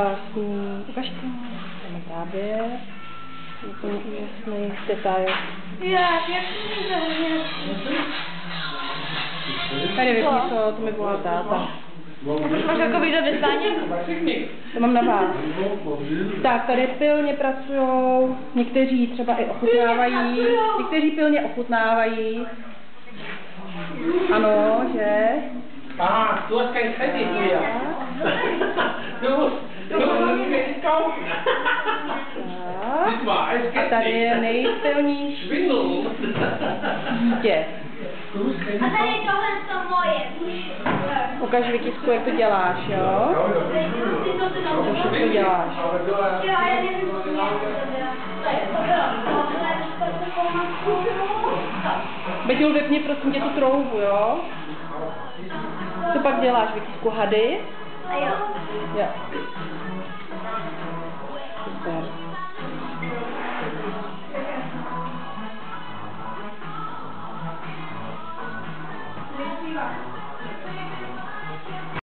Krásný. Ukaž to. Máme záběr. Úplně úžasný detail. Jak to je? Tady vypísalo, to mi volá táta. Už máš jako video vyslání? To mám na vás. Tak, tady pilně pracujou, někteří třeba i ochutnávají, někteří pilně ochutnávají. Ano, že? Du hast keinen Kredit mehr. Du musst Geld kaufen. A tady je nejpilnější dítě. A tady tohle to moje. Ukaž Vytisku, jak to děláš, jo? To všechno děláš. Jo, já nevím, co to Beťul, vypni prosím tě tu troubu, jo? Co pak děláš, Vytisku, hady? A jo. Jo. Super.